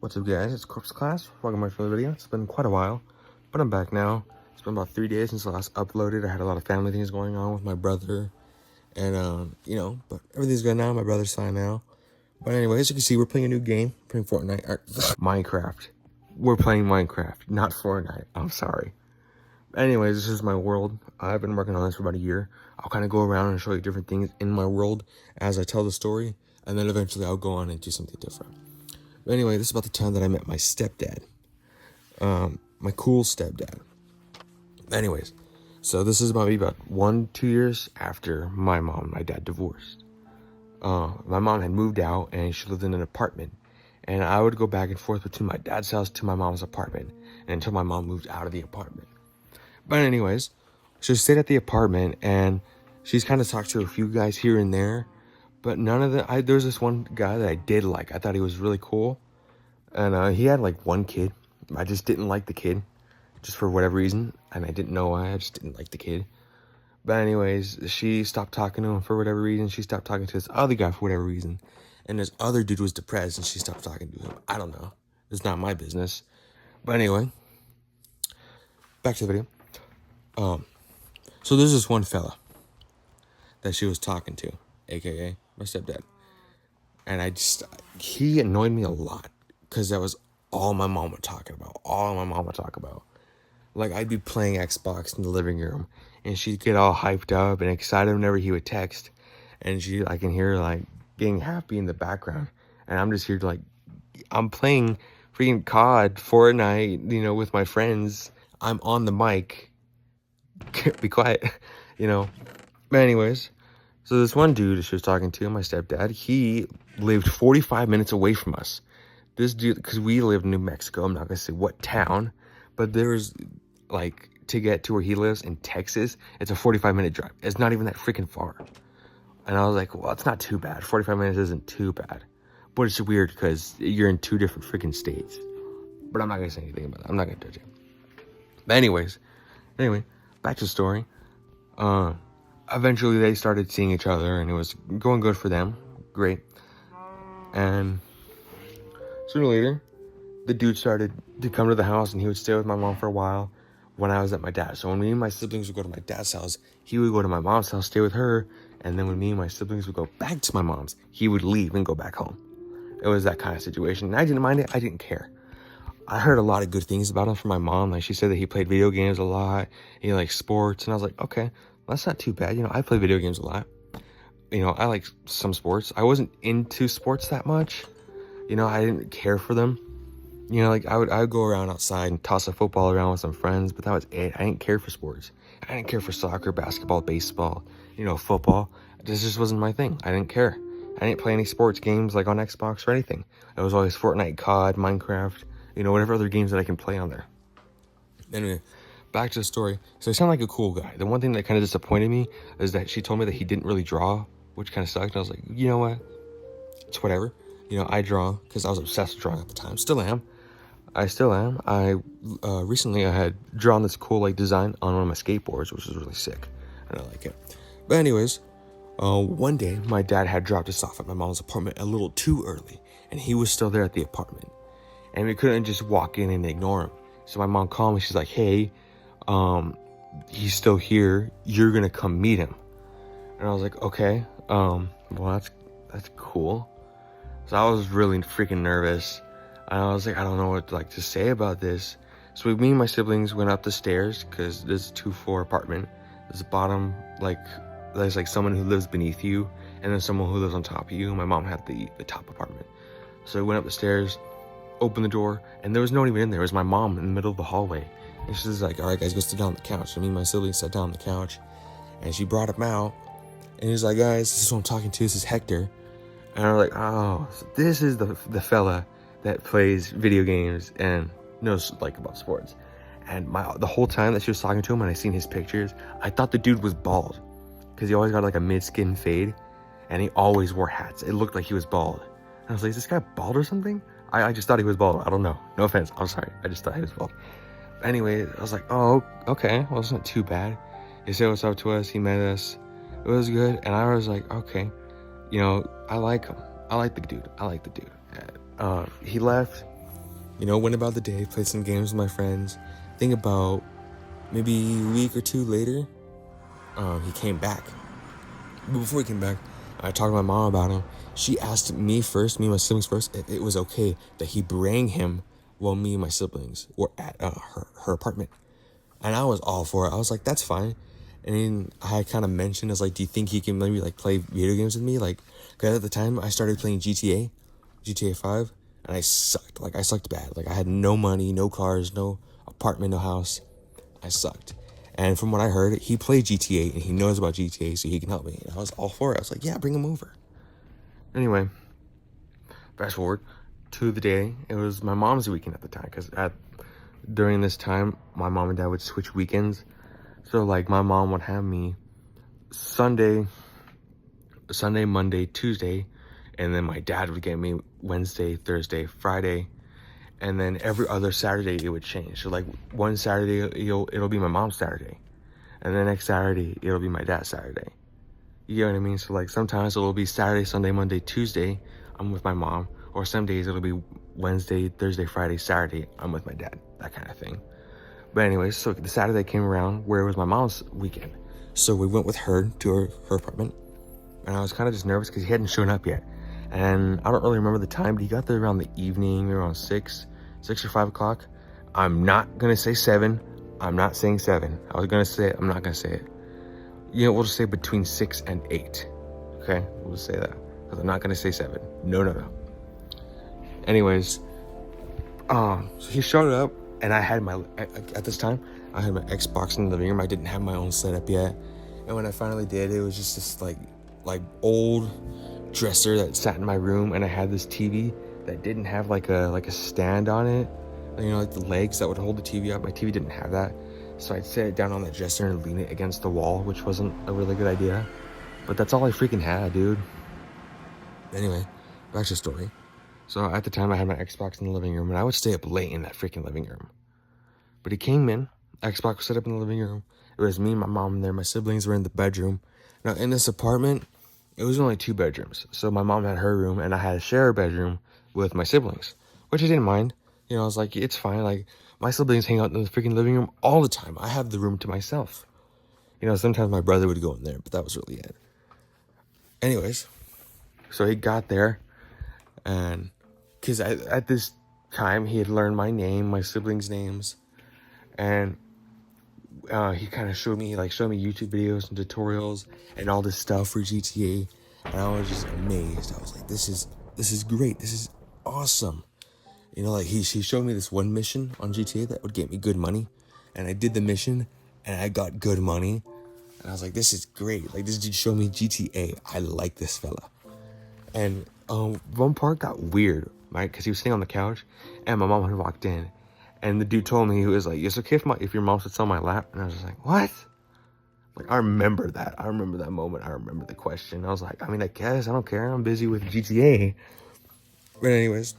What's up, guys? It's Corpse Class. Welcome back to another video. It's been quite a while, but I'm back now. It's been about 3 days since I last uploaded. I had a lot of family things going on with my brother, and but everything's good now. My brother's fine now. But anyway, as you can see, we're playing a new game. Playing Fortnite, Minecraft. We're playing Minecraft, not Fortnite. I'm sorry. Anyways, this is my world. I've been working on this for about a year. I'll kind of go around and show you different things in my world as I tell the story, and then eventually I'll go on and do something different. But anyway, this is about the time that I met my stepdad. My cool stepdad. Anyways, so this is about 1-2 years after my mom and my dad divorced. My mom had moved out and she lived in an apartment. And I would go back and forth between my dad's house to my mom's apartment until my mom moved out of the apartment. But anyways, she stayed at the apartment and she's kind of talked to a few guys here and there. But none of the, there was this one guy that I did like. I thought he was really cool. And he had like one kid. I just didn't like the kid. Just for whatever reason. And I didn't know why. I just didn't like the kid. But anyways, she stopped talking to him for whatever reason. She stopped talking to this other guy for whatever reason. And this other dude was depressed and she stopped talking to him. I don't know. It's not my business. But anyway. Back to the video. So there's this one fella that she was talking to. AKA my stepdad. And he annoyed me a lot. Because that was all my mom would talk about. Like, I'd be playing Xbox in the living room. And she'd get all hyped up and excited whenever he would text. And I can hear her, like, getting happy in the background. And I'm just here to, like, I'm playing freaking COD, Fortnite, with my friends. I'm on the mic. Be quiet, But anyways, so this one dude she was talking to, my stepdad, he lived 45 minutes away from us. This dude, because we live in New Mexico, I'm not going to say what town, but there's, like, to get to where he lives in Texas, it's a 45-minute drive. It's not even that freaking far. And I was like, well, it's not too bad. 45 minutes isn't too bad. But it's weird because you're in two different freaking states. But I'm not going to say anything about that. I'm not going to judge it. But anyway, back to the story. Eventually they started seeing each other and it was going good for them. Great. And sooner or later, the dude started to come to the house and he would stay with my mom for a while when I was at my dad's. So when me and my siblings would go to my dad's house, he would go to my mom's house, stay with her. And then when me and my siblings would go back to my mom's, he would leave and go back home. It was that kind of situation. And I didn't mind it. I didn't care. I heard a lot of good things about him from my mom. Like, she said that he played video games a lot. He liked sports. And I was like, okay, that's not too bad. I play video games a lot. I like some sports. I wasn't into sports that much. I didn't care for them. I would go around outside and toss a football around with some friends, but that was it. I didn't care for sports. I didn't care for soccer, basketball, baseball, football. This just wasn't my thing. I didn't care. I didn't play any sports games like on Xbox or anything. It was always Fortnite, COD, Minecraft, whatever other games that I can play on there. Anyway, back to the story. So I sound like a cool guy. The one thing that kind of disappointed me is that she told me that he didn't really draw, which kind of sucked. And I was like, you know what? It's whatever. I draw because I was obsessed with drawing at the time. Still am. I still am. Recently I had drawn this cool design on one of my skateboards, which was really sick. And I like it. But anyways, one day my dad had dropped us off at my mom's apartment a little too early. And he was still there at the apartment. And we couldn't just walk in and ignore him. So my mom called me. She's like, hey, he's still here. You're going to come meet him. And I was like, okay. Well, that's cool. So I was really freaking nervous. And I was like, I don't know what to say about this. So me and my siblings went up the stairs because this is a 2-floor apartment. There's a bottom, there's someone who lives beneath you. And then someone who lives on top of you. My mom had the top apartment. So we went up the stairs. Opened the door, and there was no one even in there. It was my mom in the middle of the hallway. And she's like, all right, guys, go sit down on the couch. So me and my siblings sat down on the couch, and she brought him out, and he's like, guys, this is who I'm talking to. This is Hector. And I'm like, oh, so this is the fella that plays video games and knows about sports. And the whole time that she was talking to him, and I seen his pictures, I thought the dude was bald because he always got a mid-skin fade, and he always wore hats. It looked like he was bald. And I was like, is this guy bald or something? I just thought he was bald. I don't know. No offense. I'm sorry. I just thought he was bald. Anyway, I was like, oh, okay. Well, it's not too bad. He said what's up to us. He met us. It was good. And I was like, okay. I like him. I like the dude. He left. You know, went about the day, played some games with my friends. Think about maybe a week or two later, he came back. But before he came back, I talked to my mom about him. She asked me first, me and my siblings first, if it was okay that he bring him while me and my siblings were at her apartment. And I was all for it. I was like, that's fine. And then I had kind of mentioned, I was like, do you think he can maybe like play video games with me? Like, because at the time I started playing GTA 5, and I sucked. Like, I sucked bad. Like, I had no money, no cars, no apartment, no house. I sucked. And from what I heard, he played GTA and he knows about GTA, so he can help me. And I was all for it. I was like, yeah, bring him over. Anyway, fast forward to the day. It was my mom's weekend at the time, because during this time, my mom and dad would switch weekends. So, like, my mom would have me Sunday, Monday, Tuesday, and then my dad would get me Wednesday, Thursday, Friday, and then every other Saturday it would change. So, like, one Saturday it'll be my mom's Saturday, and the next Saturday it'll be my dad's Saturday. You get what I mean? So, like, sometimes it'll be Saturday, Sunday, Monday, Tuesday, I'm with my mom, or some days it'll be Wednesday, Thursday, Friday, Saturday, I'm with my dad, that kind of thing. But anyways, so the Saturday came around where it was my mom's weekend. So we went with her to her apartment. And I was kind of just nervous because he hadn't shown up yet. And I don't really remember the time, but he got there around the evening, around 6 or 5 o'clock. I'm not going to say 7. I'm not saying 7. I was going to say it. I'm not going to say it. You know, we'll just say between 6 and 8. Okay? We'll just say that. Because I'm not going to say 7. No. Anyways, so he showed up. And I had at this time, I had my Xbox in the living room. I didn't have my own setup yet. And when I finally did, it was just this like old dresser that sat in my room. And I had this TV that didn't have like a stand on it. You know, like the legs that would hold the TV up. My TV didn't have that. So I'd set it down on that dresser and lean it against the wall, which wasn't a really good idea. But that's all I freaking had, dude. Anyway, back to the story. So at the time, I had my Xbox in the living room, and I would stay up late in that freaking living room. But he came in, Xbox was set up in the living room. It was me and my mom in there. My siblings were in the bedroom. Now, in this apartment, it was only 2 bedrooms. So my mom had her room, and I had to share a bedroom with my siblings, which I didn't mind. You know, I was like, it's fine. Like, my siblings hang out in the freaking living room all the time. I have the room to myself. You know, sometimes my brother would go in there, but that was really it. Anyways, so he got there, and because at this time, he had learned my name, my siblings' names, and he kind of showed me YouTube videos and tutorials and all this stuff for GTA, and I was just amazed. I was like, this is great. This is awesome. You know, like he showed me this one mission on GTA that would get me good money, and I did the mission, and I got good money, and I was like, this is great. Like, this dude showed me GTA. I like this fella. And one part got weird, right? Because he was sitting on the couch, and my mom had walked in, and the dude told me, he was like, "It's okay if your mom sits on my lap." And I was just like, "What?" Like, I remember that. I remember that moment. I remember the question. I was like, I mean, I guess I don't care. I'm busy with GTA. But anyways,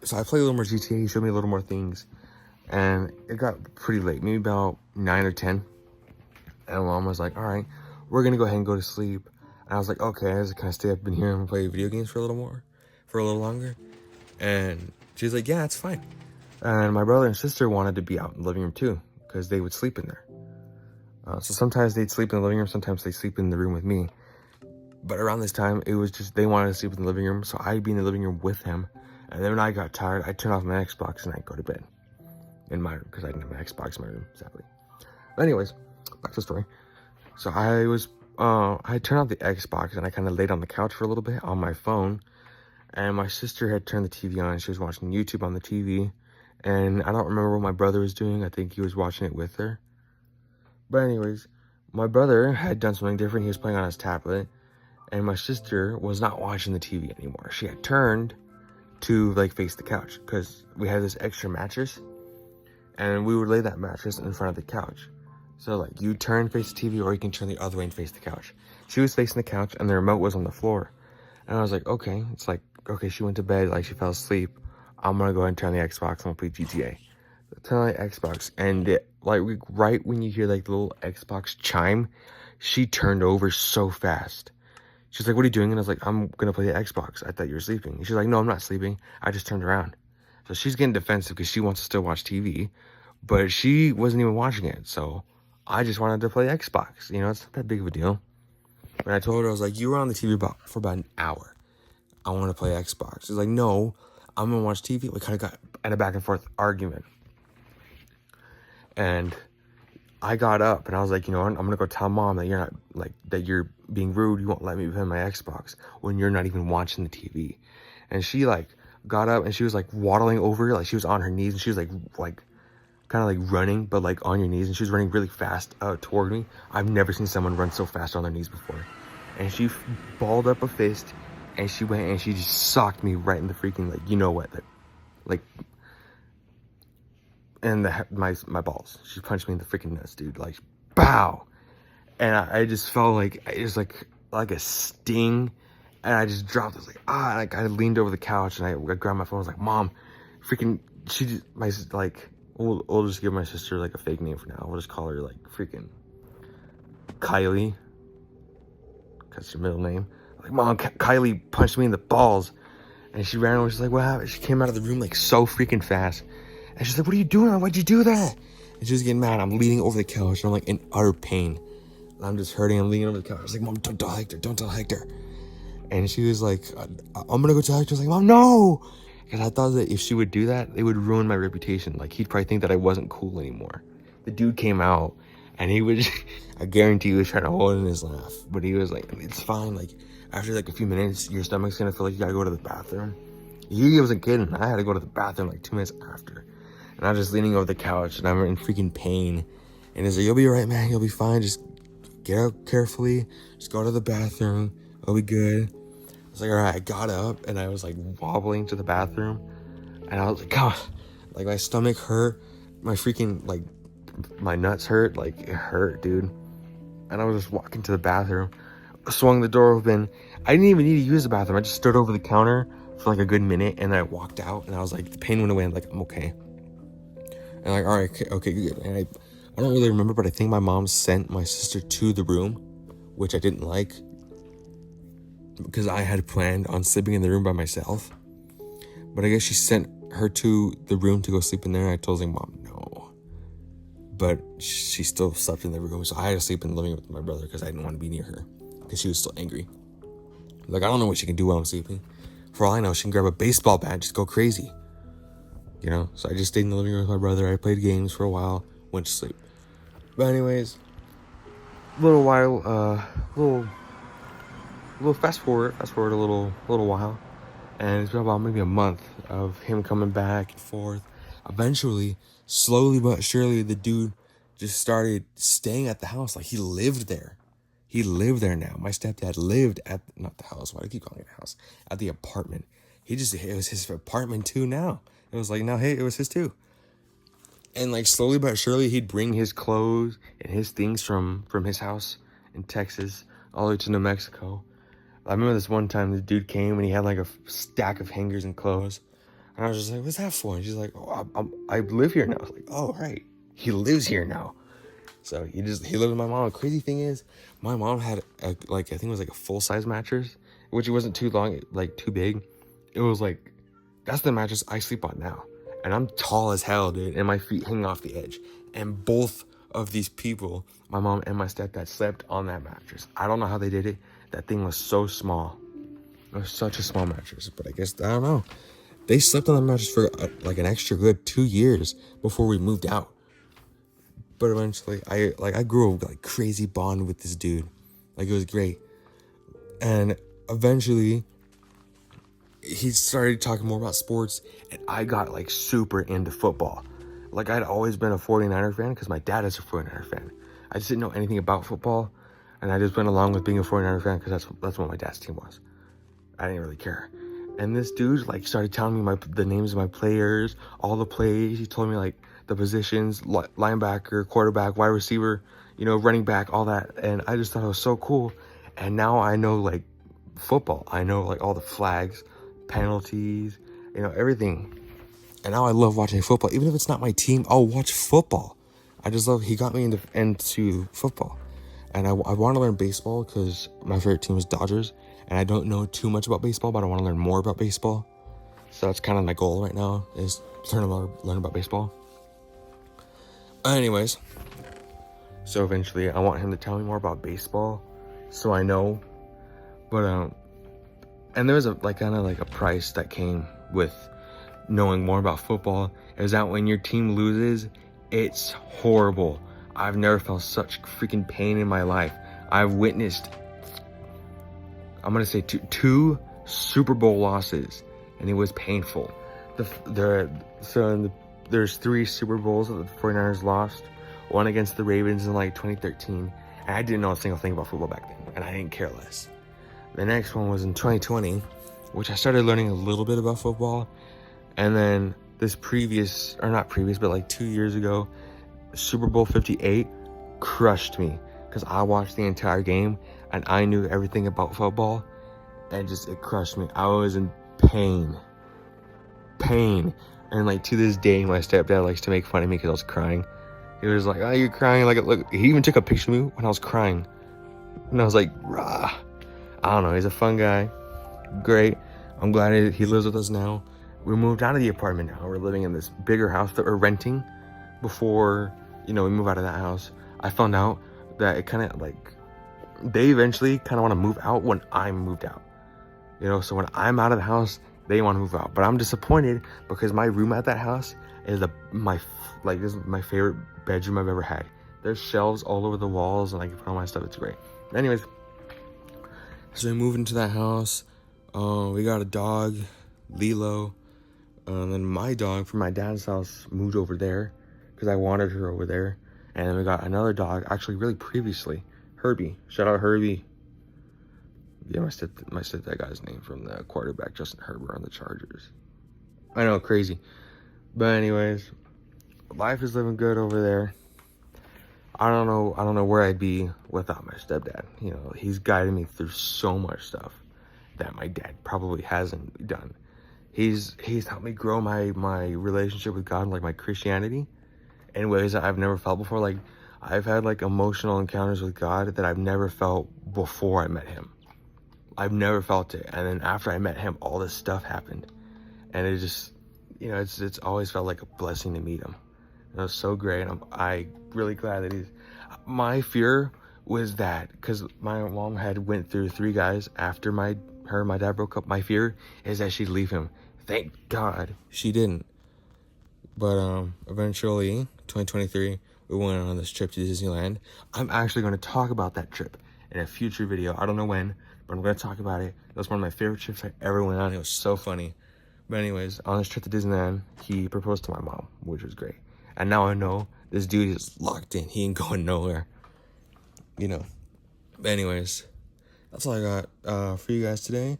so I played a little more GTA. He showed me a little more things, and it got pretty late, maybe about 9 or 10. And my mom was like, "All right, we're gonna go ahead and go to sleep." And I was like, "Okay, I just kind of stay up in here and play video games for a little longer." And she was like, "Yeah, it's fine." And my brother and sister wanted to be out in the living room too, because they would sleep in there. So sometimes they'd sleep in the living room, sometimes they'd sleep in the room with me. But around this time, it was just they wanted to sleep in the living room, so I'd be in the living room with him. And then when I got tired, I'd turn off my Xbox and I'd go to bed in my room, because I didn't have my Xbox in my room, sadly. But anyways, back to the story. So I turned off the Xbox and I kind of laid on the couch for a little bit on my phone. And my sister had turned the TV on. She was watching YouTube on the TV. And I don't remember what my brother was doing. I think he was watching it with her. But anyways, my brother had done something different. He was playing on his tablet. And my sister was not watching the TV anymore. She had turned to like face the couch, because we had this extra mattress. And we would lay that mattress in front of the couch. So like, you turn face the TV, or you can turn the other way and face the couch. She was facing the couch and the remote was on the floor. And I was like, okay. It's like, okay, she went to bed, like she fell asleep. I'm gonna go ahead and turn the Xbox. I'm gonna play GTA. Turn on the Xbox, and right when you hear like the little Xbox chime, she turned over so fast. She's like, "What are you doing?" And I was like, "I'm gonna play the Xbox. I thought you were sleeping." And she's like, "No, I'm not sleeping. I just turned around." So she's getting defensive because she wants to still watch TV, but she wasn't even watching it. So I just wanted to play Xbox. It's not that big of a deal. When I told her, I was like, you were on the TV for about an hour. I want to play Xbox. She's like, no, I'm going to watch TV. We kind of got in a back and forth argument. And I got up and I was like, I'm going to go tell mom that you're not, like, that you're being rude. You won't let me play my Xbox when you're not even watching the TV. And she, like, got up and she was, like, waddling over, like, she was on her knees and she was, like, kind of, like, running, but, like, on your knees. And she was running really fast toward me. I've never seen someone run so fast on their knees before. And she balled up a fist and she went and she just socked me right in the freaking, like, you know what, like, and my balls. She punched me in the freaking nuts, dude. Like, bow. And I just felt like it was like a sting, and I just dropped. I was like, like I leaned over the couch and I grabbed my phone. I was like, Mom, freaking. She just we'll just give my sister like a fake name for now. We'll just call her like freaking Kylie, cause her middle name. Like, Mom, Kylie punched me in the balls, and she ran over. She's like, what happened? She came out of the room like so freaking fast. And she's like, what are you doing? Why'd you do that? And she was getting mad. I'm leaning over the couch and I'm like in utter pain. And I'm just hurting. I'm leaning over the couch. I was like, Mom, don't tell Hector. Don't tell Hector. And she was like, I'm going to go tell Hector. I was like, Mom, no. Because I thought that if she would do that, it would ruin my reputation. Like, he'd probably think that I wasn't cool anymore. The dude came out and he was, I guarantee he was trying to hold in his laugh. But he was like, it's fine. Like, after like a few minutes, your stomach's going to feel like you got to go to the bathroom. He wasn't kidding. I had to go to the bathroom like 2 minutes after. And I'm just leaning over the couch and I'm in freaking pain. And he's like, you'll be all right, man. You'll be fine. Just get out carefully. Just go to the bathroom. It'll be good. I was like, all right. I got up and I was like wobbling to the bathroom. And I was like, God, like my stomach hurt. My freaking, like, my nuts hurt. Like, it hurt, dude. And I was just walking to the bathroom. Swung the door open. I didn't even need to use the bathroom. I just stood over the counter for like a good minute. And then I walked out and I was like, the pain went away. I'm like, I'm okay. And like, all right, okay, good. And I don't really remember, but I think my mom sent my sister to the room, which I didn't like, because I had planned on sleeping in the room by myself. But I guess she sent her to the room to go sleep in there. And I told her, Mom, no. But she still slept in the room, so I had to sleep in the living room with my brother because I didn't want to be near her, because she was still angry. Like, I don't know what she can do while I'm sleeping. For all I know, she can grab a baseball bat and just go crazy. So I just stayed in the living room with my brother. I played games for a while, went to sleep. But anyways, little fast forward a little while, and it's been about maybe a month of him coming back and forth. Eventually, slowly but surely, the dude just started staying at the house. Like, he lived there. He lived there now. My stepdad lived at, not the house, why do I keep calling it a house? At the apartment. It was his apartment too now. It was like, no, hey, it was his too. And like slowly but surely, he'd bring his clothes and his things from his house in Texas all the way to New Mexico. I remember this one time the dude came and he had like a stack of hangers and clothes. And I was just like, what's that for? And she's like, oh, I live here now. I was like, oh, right. He lives here now. So he lived with my mom. The crazy thing is, my mom had I think it was like a full-size mattress, which it wasn't too long, like too big. It was like, that's the mattress I sleep on now. And I'm tall as hell, dude, and my feet hang off the edge. And both of these people, my mom and my stepdad, slept on that mattress. I don't know how they did it. That thing was so small. It was such a small mattress. But I guess, I don't know. They slept on the mattress for like an extra good 2 years before we moved out. But eventually, I grew a like crazy bond with this dude. Like, it was great. And eventually, he started talking more about sports, and I got like super into football. Like, I'd always been a 49er fan because my dad is a 49er fan. I just didn't know anything about football, and I just went along with being a 49er fan because that's what my dad's team was. I didn't really care. And this dude like started telling me the names of my players, all the plays. He told me like the positions, linebacker, quarterback, wide receiver, running back, all that. And I just thought it was so cool. And now I know like football. I know like all the flags, penalties, everything. And now I love watching football. Even if it's not my team, I'll watch football. He got me into football. And I want to learn baseball because my favorite team is Dodgers. And I don't know too much about baseball, but I want to learn more about baseball. So that's kind of my goal right now, is learn about baseball. Anyways, so eventually I want him to tell me more about baseball, so I know. But and there was a kind of a price that came with knowing more about football, is that when your team loses, it's horrible. I've never felt such freaking pain in my life. I've witnessed, I'm gonna say two Super Bowl losses, and it was painful. There's 3 Super Bowls that the 49ers lost. One against the Ravens in 2013, and I didn't know a single thing about football back then, and I didn't care less. The next one was in 2020, which I started learning a little bit about football. And then this not previous, but 2 years ago, Super Bowl 58 crushed me, because I watched the entire game and I knew everything about football, and it crushed me. I was in pain. And to this day, my stepdad likes to make fun of me because I was crying. He was like, "Oh, you're crying." Look, he even took a picture of me when I was crying. And I was like, rah. I don't know, he's a fun guy. Great. I'm glad he lives with us now. We moved out of the apartment now. We're living in this bigger house that we're renting. Before, we move out of that house, I found out that it kind of they eventually kind of want to move out when I'm moved out. So when I'm out of the house, they want to move out. But I'm disappointed because my room at that house is this is my favorite bedroom I've ever had. There's shelves all over the walls, and I can put all my stuff. It's great. Anyways, so we moved into that house. We got a dog, Lilo. And then my dog from my dad's house moved over there because I wanted her over there. And then we got another dog, actually really previously, Herbie. Shout out Herbie. Yeah, my stepdad got his name from the quarterback, Justin Herbert, on the Chargers. I know, crazy. But anyways, life is living good over there. I don't know where I'd be without my stepdad. He's guided me through so much stuff that my dad probably hasn't done. He's helped me grow my relationship with God, my Christianity, in ways that I've never felt before. I've had emotional encounters with God that I've never felt before I met him. I've never felt it. And then after I met him, all this stuff happened. And it just, it's always felt like a blessing to meet him. It was so great. I'm really glad that my fear was that, because my mom had went through 3 guys after my dad broke up. My fear is that she'd leave him. Thank God she didn't. But eventually, 2023, we went on this trip to Disneyland. I'm actually going to talk about that trip in a future video. I don't know when, but I'm going to talk about it. It was one of my favorite trips I ever went on. It was so funny. But anyways, on this trip to Disneyland, he proposed to my mom, which was great. And now I know this dude is locked in. He ain't going nowhere. But anyways, that's all I got for you guys today.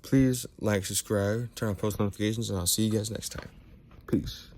Please like, subscribe, turn on post notifications, and I'll see you guys next time. Peace.